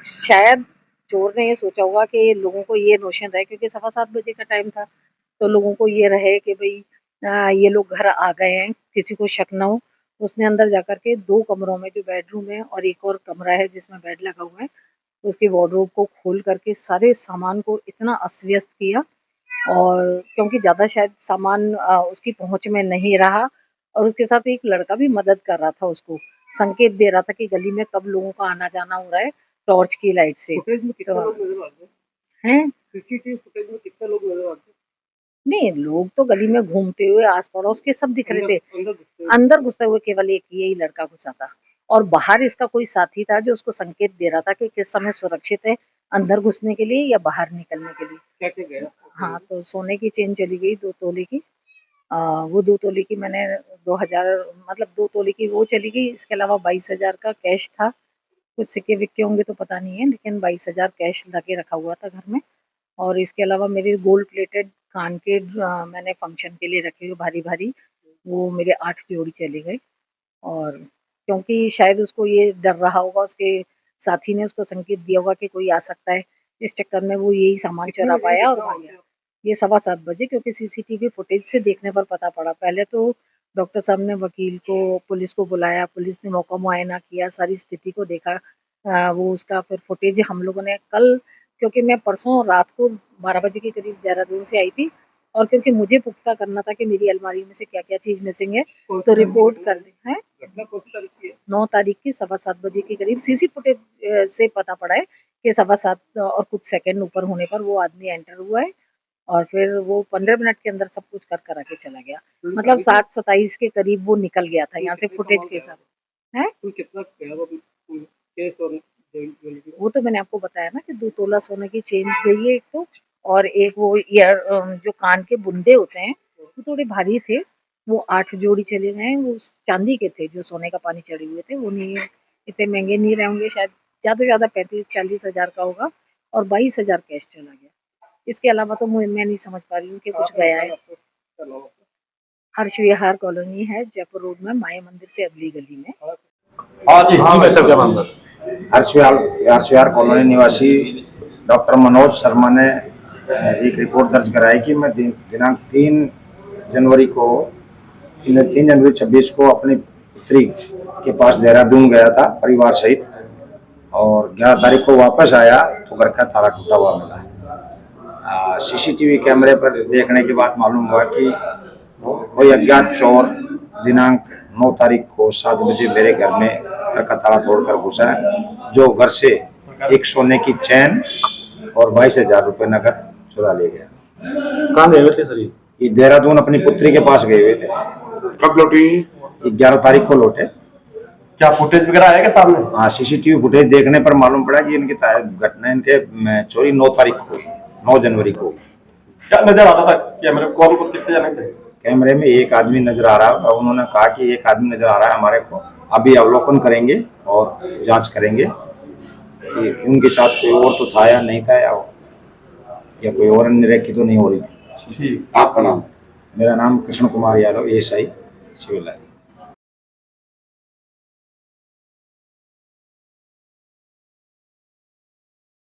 शायद चोर ने ये सोचा होगा कि लोगों को ये नोशन रहे, क्योंकि 7:15 बजे का टाइम था, तो लोगों को ये रहे कि भाई ये लोग घर आ गए हैं, किसी को शक ना हो। उसने अंदर जाकर के 2 कमरों में, जो बेडरूम है और एक और कमरा है जिसमें बेड लगा हुआ है, उसकी वार्डरोब को खोल करके सारे सामान को इतना अस्त-व्यस्त किया, और क्योंकि ज़्यादा शायद सामान उसकी पहुँच में नहीं रहा, और उसके साथ एक लड़का भी मदद कर रहा था उसको, संकेत दे रहा था कि गली में कब लोगों का आना-जाना हो रहा है टॉर्च की लाइट से। फुटेज में कितने तो लोग नजर आते हैं? हैं? सीसीटीवी फुटेज में कितने लोग नजर आते हैं? नहीं, लोग तो गली में घूमते हुए आस-पड़ोस के सब दिख रहे थे। अंदर घुसते हुए? अंदर घुसते हुए केवल एक यही लड़का घुसा था, और बाहर इसका कोई साथी था जो उसको संकेत दे रहा था कि किस समय सुरक्षित है अंदर घुसने के लिए या बाहर निकलने के लिए। क्या क्या गया? हाँ, तो सोने की चेन चली गई 2 तोले की। वो 2 तोले की मैंने 2000, मतलब 2 तोले की वो चली गई, इसके अलावा 22,000 का कैश था। कुछ सिक्के-विक्के होंगे तो पता नहीं है, लेकिन 22,000 कैश लाके रखा हुआ था घर में। और इसके अलावा मेरे गोल्ड प्लेटेड कान के मैंने फंक्शन के लिए रखे हुए भारी-भारी, वो मेरे 8 जोड़ी चले गए। और क्योंकि शायद उसको ये डर रहा होगा, उसके साथी ने उसको संकेत दिया होगा कि कोई आ सकता है, इस चक्कर में वो यही सामान कितने चुरा बजे पाया और घटना भाग हुई गया। थी? ये 7:15 बजे, क्योंकि सीसीटीवी फुटेज से देखने पर पता पड़ा। पहले तो डॉक्टर साहब ने वकील को, पुलिस को बुलाया, पुलिस ने मौका मुआयना किया, सारी स्थिति को देखा। वो उसका फिर फुटेज हम लोगों ने कल, क्योंकि मैं परसों रात को 12 बजे के करीब देहरादून से आई थी, और क्योंकि मुझे पुख्ता करना था कि मेरी अलमारी में से क्या-क्या चीज़ मिसिंग है, तो रिपोर्ट कर दी है। घटना कौन सी तारीख की है? 9 तारीख की 7:15 बजे के करीब सीसी फुटेज से पता पड़ा है कि 7:15 और कुछ सेकंड ऊपर होने पर वो आदमी एंटर हुआ है, और फिर वो 15 मिनट के अंदर सब कुछ कर करा के चला गया। मतलब 7:27 के करीब वो निकल गया था यहाँ से फुटेज के साथ। हैं? कुल कितना गया वो केस और ज्वेलरी? वो तो मैंने आपको बताया ना कि 2 तोला सोने की चेन गई है एक तो, और एक वो ईयर जो कान के बुंदे होते हैं, वो थोड़े भारी थे, वो 8 जोड़ी चले गए हैं। वो चांदी के थे, जो सोने का पानी चढ़े हुए थे, वो नहीं, इतने महंगे नहीं रहे होंगे, शायद ज़्यादा से ज़्यादा 35-40 हज़ार का होगा, और 22,000 कैश चला गया। इसके अलावा तो मैं नहीं समझ पा रही हूँ कि कुछ गया है। हर्ष विहार कॉलोनी है, जयपुर रोड में, माया मंदिर से अगली गली में। हाँ जी, हाँ भाई साहब, क्या मामला? हर्षविहार कॉलोनी निवासी डॉक्टर मनोज शर्मा ने एक रिपोर्ट दर्ज कराई कि मैं दिनांक 3 जनवरी को 3 जनवरी 26 को अपनी पुत्री के पास देहरादून गया था परिवार सहित, और 11 तारीख को वापस आया तो घर का ताला टूटा हुआ मिला। सीसीटीवी कैमरे पर देखने के बाद मालूम हुआ कि कोई अज्ञात चोर दिनांक 9 तारीख को 7 बजे मेरे घर में घर का ताला तोड़कर घुसा है, जो घर से एक सोने की चैन और 22,000 रुपये नकद चुरा ले गया। कहाँ गए हुए थे सर? ये देहरादून अपनी पुत्री के पास गए हुए थे। कब लौटी? 11 तारीख को लौटे। क्या फुटेज वगैरह आया क्या सामने? हाँ, सीसीटीवी फुटेज देखने पर मालूम पड़ा कि इनकी घटना, इनके चोरी 9 तारीख को हुई, 9 जनवरी को। क्या नजर आता था कैमरे? कौन को कितने जाने थे कैमरे में? एक आदमी नजर आ रहा है, और उन्होंने कहा कि एक आदमी नजर आ रहा है हमारे को, अभी अवलोकन करेंगे और जांच करेंगे कि उनके साथ कोई और तो था या नहीं था, या कोई और अन्य रेकी तो नहीं हो रही थी। ठीक, आपका नाम? मेरा नाम Krishna Kumar Yadav, ASI civil line.